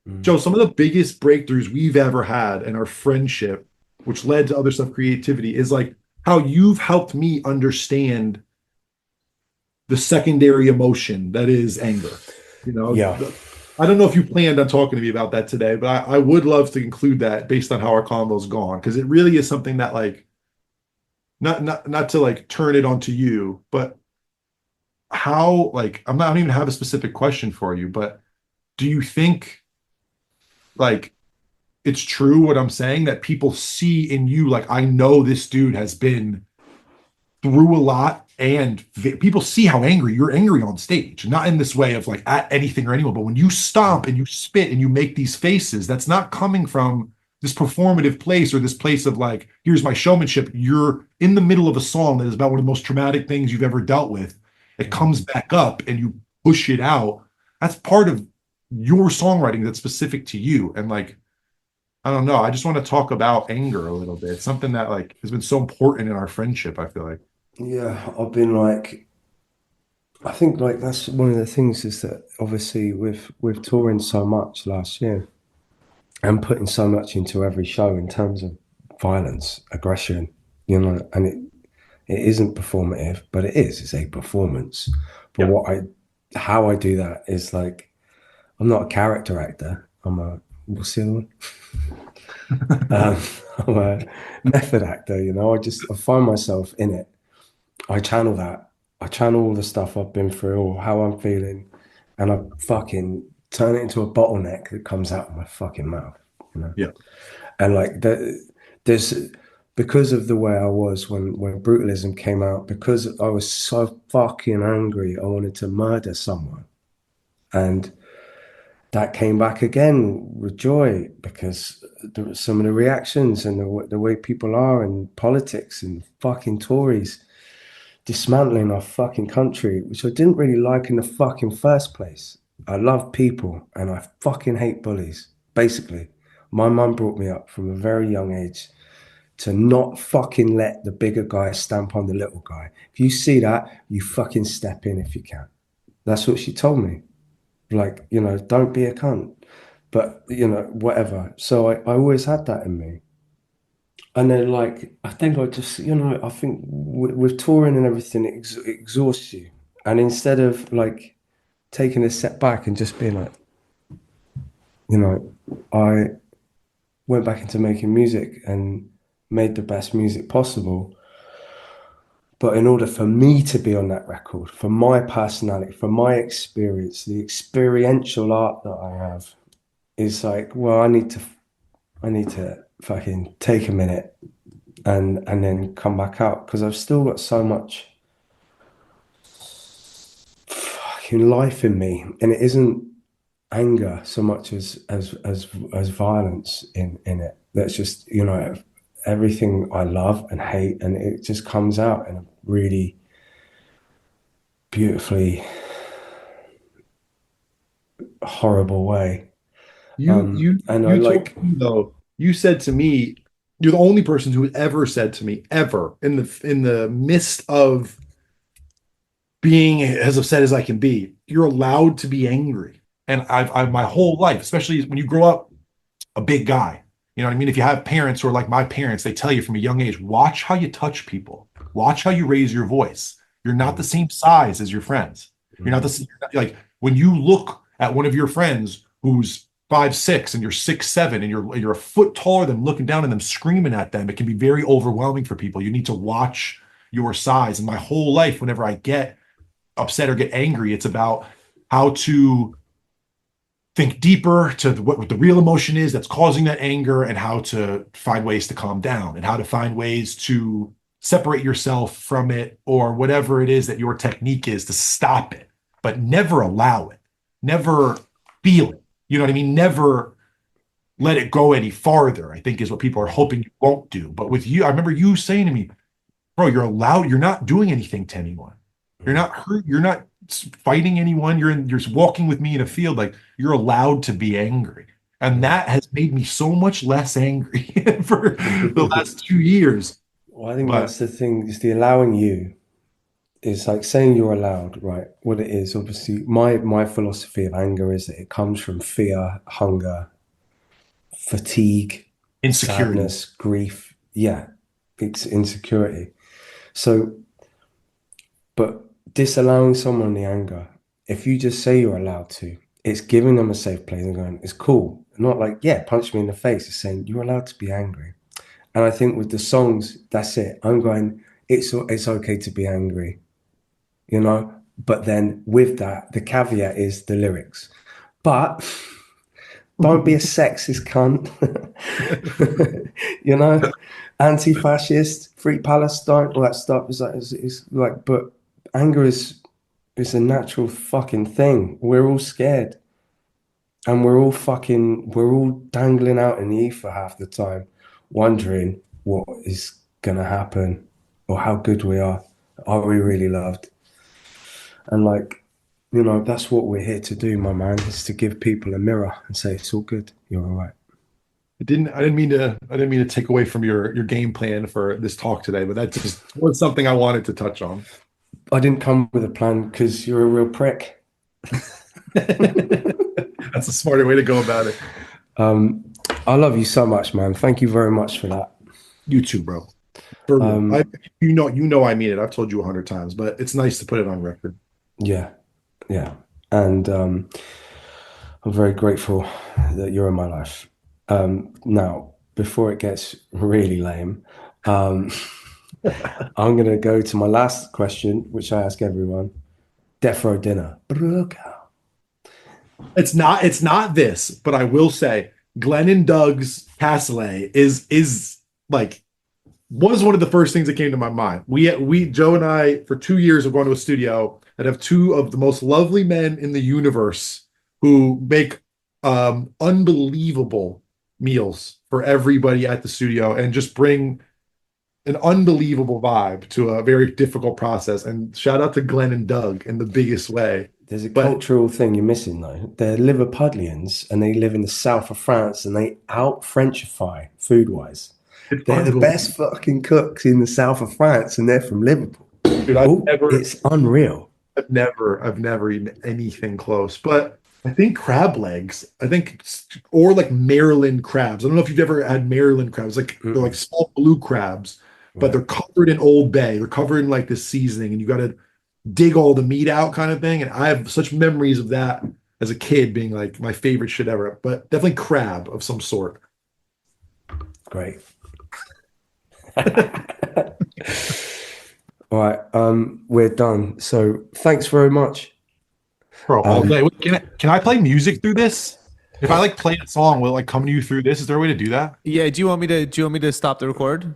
Mm. Joe, some of the biggest breakthroughs we've ever had in our friendship, which led to other stuff, creativity, is like how you've helped me understand the secondary emotion that is anger. You know, Yeah, I don't know if you planned on talking to me about that today, but I would love to include that based on how our convo's gone, because it really is something that like not to like turn it onto you, but how like I don't even have a specific question for you, but do you think like it's true what I'm saying that people see in you like I know this dude has been through a lot and people see how angry you're angry on stage, not in this way of like at anything or anyone, but when you stomp and you spit and you make these faces, that's not coming from this performative place or this place of like, here's my showmanship. You're in the middle of a song that is about one of the most traumatic things you've ever dealt with. It comes back up and you push it out. That's part of your songwriting that's specific to you. And like, I don't know. I just want to talk about anger a little bit. It's something that like has been so important in our friendship, I feel like. yeah. I've been like, I think like that's one of the things is that obviously with touring so much last year and putting so much into every show in terms of violence, aggression, and it isn't performative, but it is. It's a performance. But Yeah. how I do that is like, I'm not a character actor. What's the other one? Um, I'm a method actor. I find myself in it. I channel that. I channel all the stuff I've been through or how I'm feeling, and I fucking turn it into a bottleneck that comes out of my fucking mouth. Yeah. And like there's because of the way I was when brutalism came out, because I was so fucking angry, I wanted to murder someone, and that came back again with joy because some of the reactions and the way people are in politics and fucking Tories dismantling our fucking country, which I didn't really like in the fucking first place. I love people and I fucking hate bullies. Basically, my mum brought me up from a very young age to not fucking let the bigger guy stamp on the little guy. If you see that, you fucking step in if you can. That's what she told me. Like, don't be a cunt. but you know, whatever. So I always had that in me. And then, like, I think I just, you know, I think with touring and everything, it exhausts you. And instead of like taking a step back and just being like, you know, I went back into making music and made the best music possible. But in order for me to be on that record, for my personality, for my experience, the experiential art that I have is like, well, I need to fucking take a minute and then come back out because I've still got so much fucking life in me, and it isn't anger so much as violence in it. That's just, you know, everything I love and hate, and it just comes out in a really beautifully horrible way. And I You told like, me though, you said to me, you're the only person who ever said to me ever in the midst of being as upset as I can be, you're allowed to be angry. And I've my whole life, especially when you grow up a big guy, you know what I mean? If you have parents who are like my parents, they tell you from a young age, watch how you touch people, watch how you raise your voice. You're not the same size as your friends. You're not the same, like when you look at one of your friends who's 5'6" and you're 6'7" and you're a foot taller than looking down at them, screaming at them. It can be very overwhelming for people. You need to watch your size. And my whole life, whenever I get upset or get angry, it's about how to think deeper to what the real emotion is that's causing that anger, and how to find ways to calm down and how to find ways to separate yourself from it, or whatever it is that your technique is to stop it, but never allow it, never feel it. You know what I mean? Never let it go any farther, I think is what people are hoping you won't do. But with you, I remember you saying to me, bro, you're not doing anything to anyone. You're not hurt. You're not fighting anyone. You're walking with me in a field. Like, you're allowed to be angry. And that has made me so much less angry for the last 2 years. well, I think But that's the thing, is the allowing you is like saying you're allowed, right? What it is, obviously, my philosophy of anger is that it comes from fear, hunger, fatigue, insecurity. sadness, grief. Yeah, it's insecurity. So, but disallowing someone the anger, if you just say you're allowed to, it's giving them a safe place and going, it's cool. Not like, yeah, punch me in the face. It's saying you're allowed to be angry. And I think with the songs, that's it. I'm going, it's okay to be angry, you know? But then with that, the caveat is the lyrics. But don't be a sexist cunt. You know, anti-fascist, free Palestine, all that stuff is like, but anger is a natural fucking thing. We're all scared. And we're all dangling out in the ether half the time, wondering what is gonna happen or how good we are. Are we really loved? And like, you know, that's what we're here to do, my man, is to give people a mirror and say, it's all good, you're all right. I didn't mean to take away from your game plan for this talk today, but that just was something I wanted to touch on. I didn't come with a plan because you're a real prick. That's a smarter way to go about it. I love you so much, man. Thank you very much for that. You too, bro. For real. You know I mean it. I've told you 100 times, but it's nice to put it on record. Yeah, yeah. And I'm very grateful that you're in my life. Now, before it gets really lame, I'm going to go to my last question, which I ask everyone. Death row dinner. It's not this, but I will say Glenn and Doug's cassoulet is like was one of the first things that came to my mind. We Joe and I for 2 years have gone to a studio that have two of the most lovely men in the universe who make unbelievable meals for everybody at the studio and just bring an unbelievable vibe to a very difficult process. And shout out to Glenn and Doug in the biggest way. There's a But cultural thing you're missing, though. They're Liverpudlians and they live in the south of France and they out-Frenchify food-wise. it's They're the unbelievable. best fucking cooks in the south of France and they're from Liverpool. Dude, Oh, it's unreal. I've never eaten anything close. But I think crab legs. I think, or like Maryland crabs. I don't know if you've ever had Maryland crabs. Like they're like small blue crabs, but Right. they're covered in Old Bay. They're covered in like this seasoning, and you got to dig all the meat out, kind of thing. And I have such memories of that as a kid being like my favorite shit ever. But definitely crab of some sort. Great. All right, we're done. So thanks very much. Bro, all day. Wait, can I play music through this? If I like play a song, will it like come to you through this? Is there a way to do that? Yeah. Do you want me to stop the record?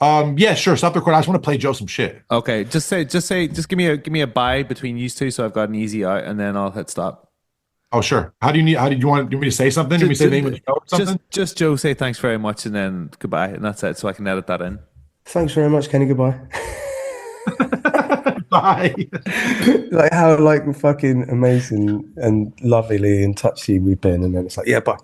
Yeah, sure. Stop the record. I just want to play Joe some shit. Okay. Just give me a buy between these two, so I've got an easy out, and then I'll hit stop. Oh, sure. How do you want me to say something? Do you want me to say the name of the show or something? Just Joe say thanks very much, and then goodbye, and that's it. So I can edit that in. Thanks very much, Kenny. Goodbye. Bye. Like how like fucking amazing and lovely and touchy we've been, and then it's like, yeah, bye.